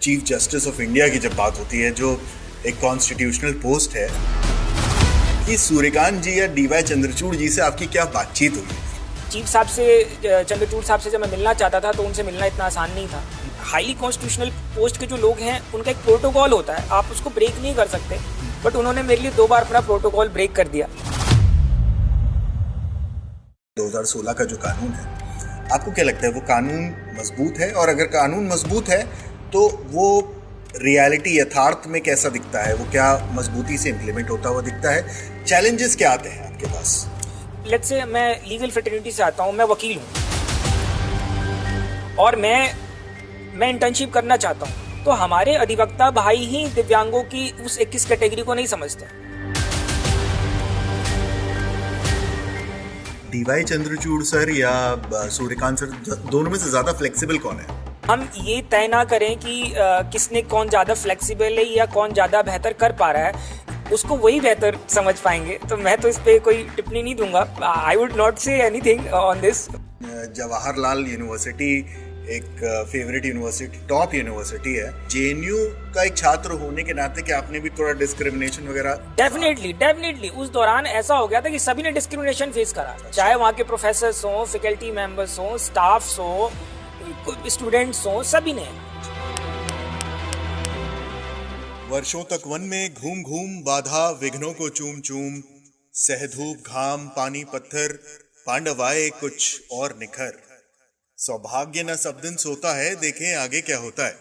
Chief justice of India की जब बात होती है, जो एक कॉन्स्टिट्यूशनल पोस्ट है, कि सूर्यकांत जी या डीवाई चंद्रचूड़ जी से आपकी क्या बातचीत हुई? चीफ साहब से, चंद्रचूड़ साहब से जब मैं मिलना चाहता था तो उनसे मिलना इतना आसान नहीं था। हाईली कॉन्स्टिट्यूशनल पोस्ट के जो लोग हैं उनका एक प्रोटोकॉल होता है, आप उसको ब्रेक नहीं कर सकते, बट उन्होंने मेरे लिए 2 बार अपना प्रोटोकॉल ब्रेक कर दिया। 2016 का जो कानून है, आपको क्या लगता है वो कानून मजबूत है? और अगर कानून मजबूत है तो वो रियलिटी यथार्थ में कैसा दिखता है? वो क्या मजबूती से इम्प्लीमेंट होता हुआ दिखता है? चैलेंजेस क्या आते हैं आपके पास? लेट्स से मैं लीगल फ्रेटर्निटी से आता हूँ, मैं वकील हूँ और मैं इंटर्नशिप करना चाहता हूँ, तो हमारे अधिवक्ता भाई ही दिव्यांगों की उस 21 कैटेगरी को नहीं समझते। डीवाई चंद्रचूड़ सर या सूर्यकांत सर, दोनों में से ज्यादा फ्लेक्सिबल कौन है? हम ये तय ना करें कि किसने कौन ज़्यादा फ्लेक्सिबल है या कौन ज़्यादा बेहतर कर पा रहा है, उसको वही बेहतर समझ पाएंगे। तो मैं तो इस पे कोई टिप्पणी नहीं दूंगा। I would not say anything on this. Jawaharlal university एक फेवरेट यूनिवर्सिटी, टॉप यूनिवर्सिटी है। जेएनयू का एक छात्र होने के नाते क्या आपने भी थोड़ा डिस्क्रिमिनेशन वगैरह? डेफिनेटली उस दौरान ऐसा हो गया था कि सभी ने डिस्क्रिमिनेशन फेस करा, चाहे वहाँ के प्रोफेसर्स हो, फैकल्टी मेंबर्स हो, स्टाफ्स हो, स्टूडेंट्स हो, सभी ने। वर्षों तक वन में घूम घूम बाधा विघ्नों को चूम चूम, सहधूप घाम पानी पत्थर, पांडव आए कुछ और निखर। सौभाग्य न सब दिन सोता है, देखें आगे क्या होता है।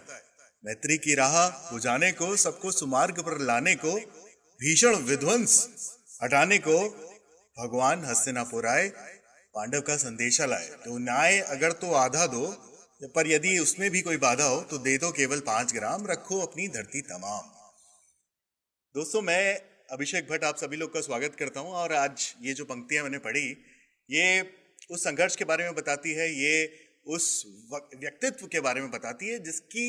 मैत्री की राह बुझाने को, सबको सुमार्ग पर लाने को, भीषण विध्वंस हटाने को, भगवान हस्तिनापुर आए, पांडव का संदेशा लाए। तो न्याय अगर तो आधा दो, पर यदि उसमें भी कोई बाधा हो तो दे दो केवल 5 ग्राम, रखो अपनी धरती तमाम। दोस्तों, मैं अभिषेक भट्ट आप सभी लोग का स्वागत करता हूं। और आज ये जो पंक्तियां मैंने पढ़ी, ये उस संघर्ष के बारे में बताती है, ये उस व्यक्तित्व के बारे में बताती है जिसकी,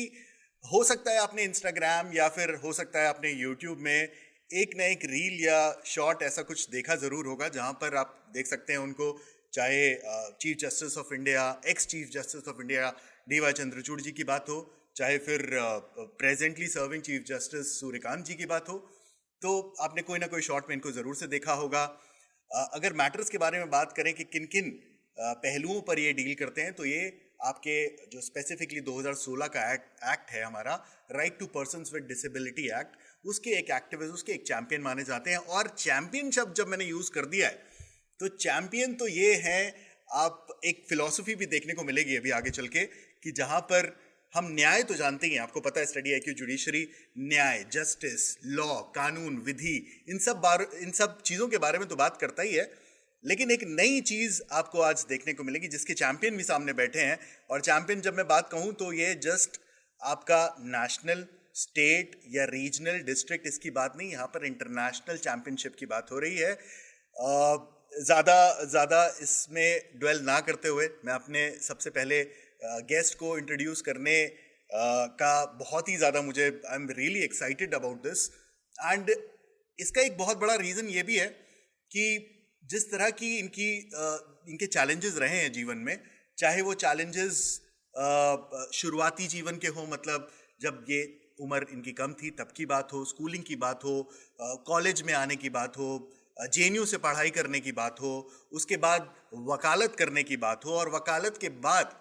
हो सकता है आपने इंस्टाग्राम या फिर हो सकता है आपने यूट्यूब में एक न एक रील या शॉर्ट ऐसा कुछ देखा जरूर होगा, जहां पर आप देख सकते हैं उनको, चाहे chief justice of India, ex chief justice of India DY Chandrachud ji की बात हो, चाहे फिर presently serving chief justice Suryakant ji की बात हो, तो आपने कोई ना कोई शॉर्ट में इनको जरूर से देखा होगा। अगर मैटर्स के बारे में बात करें कि किन किन पहलुओं पर ये डील करते हैं, तो ये आपके जो स्पेसिफिकली 2016 का एक्ट है हमारा, right to persons with disability act, उसके एक एक्टिविस्ट, उसके एक चैंपियन माने जाते हैं। और चैंपियन शब्द जब मैंने यूज कर दिया है, तो चैंपियन तो ये है, आप एक फिलॉसफी भी देखने को मिलेगी अभी आगे चल के, कि जहां पर हम न्याय तो जानते ही हैं, आपको पता है, स्टडी है कि जुडिशरी, न्याय, जस्टिस, लॉ, कानून, विधि, इन सब चीजों के बारे में तो बात करता ही है, लेकिन एक नई चीज आपको आज देखने को मिलेगी जिसके चैंपियन भी सामने बैठे हैं। और चैंपियन जब मैं बात कहूं तो ये जस्ट आपका नेशनल, स्टेट या रीजनल, डिस्ट्रिक्ट, इसकी बात नहीं, यहाँ पर इंटरनेशनल चैंपियनशिप की बात हो रही है। ज़्यादा इसमें ड्वेल ना करते हुए मैं अपने सबसे पहले गेस्ट को इंट्रोड्यूस करने का बहुत ही ज़्यादा मुझे, I am really excited about this. And इसका एक बहुत बड़ा रीज़न ये भी है कि जिस तरह की इनके चैलेंजेस रहे हैं जीवन में, चाहे वो चैलेंजेस शुरुआती जीवन के हो, मतलब जब ये उम्र इनकी कम थी तब की बात हो, स्कूलिंग की बात हो, कॉलेज में आने की बात हो, जेएनयू से पढ़ाई करने की बात हो, उसके बाद वकालत करने की बात हो, और वकालत के बाद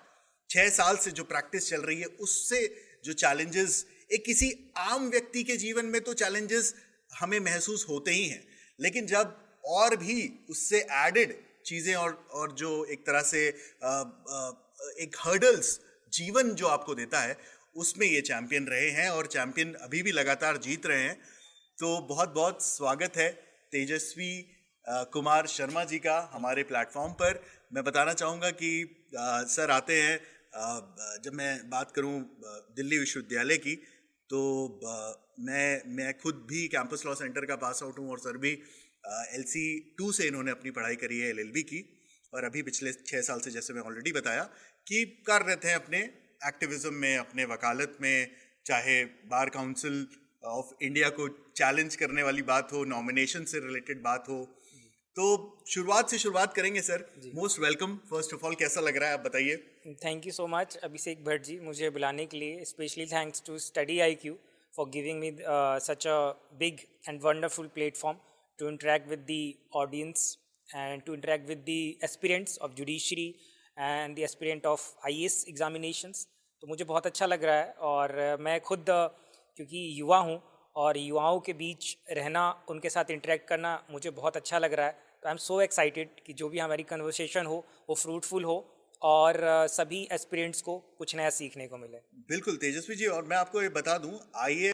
6 साल से जो प्रैक्टिस चल रही है, उससे जो चैलेंजेस, एक किसी आम व्यक्ति के जीवन में तो चैलेंजेस हमें महसूस होते ही हैं, लेकिन जब और भी उससे एडेड चीज़ें और जो एक तरह से एक हर्डल्स जीवन जो आपको देता है, उसमें ये चैंपियन रहे हैं और चैंपियन अभी भी लगातार जीत रहे हैं। तो बहुत बहुत स्वागत है तेजस्वी कुमार शर्मा जी का हमारे प्लेटफॉर्म पर। मैं बताना चाहूँगा कि सर आते हैं, जब मैं बात करूँ दिल्ली विश्वविद्यालय की, तो मैं खुद भी कैंपस लॉ सेंटर का पास आउट हूँ, और सर भी LC2 से इन्होंने अपनी पढ़ाई करी है, LLB की, और अभी पिछले 6 साल से, जैसे मैं ऑलरेडी बताया, कि कर रहे थे अपने एक्टिविज्म में, अपने वकालत में, चाहे बार काउंसिल ऑफ इंडिया को चैलेंज करने वाली बात हो, नॉमिनेशन से रिलेटेड बात हो, तो शुरुआत करेंगे sir. Most welcome first of all, कैसा लग रहा है आप बताइए। Thank you so much Abhishek Bhatt ji मुझे बुलाने के लिए, specially thanks to study IQ for giving me such a big and wonderful platform to interact with the audience and to interact with the aspirants of judiciary and the aspirant of IAS examinations। तो मुझे बहुत अच्छा लग रहा है और मैं खुद क्योंकि युवा हूँ और युवाओं के बीच रहना, उनके साथ इंटरेक्ट करना मुझे बहुत अच्छा लग रहा है। तो आई एम सो एक्साइटेड कि जो भी हमारी कन्वर्सेशन हो वो फ्रूटफुल हो और सभी एस्पिरेंट्स को कुछ नया सीखने को मिले। बिल्कुल तेजस्वी जी, और मैं आपको ये बता दूं, आइए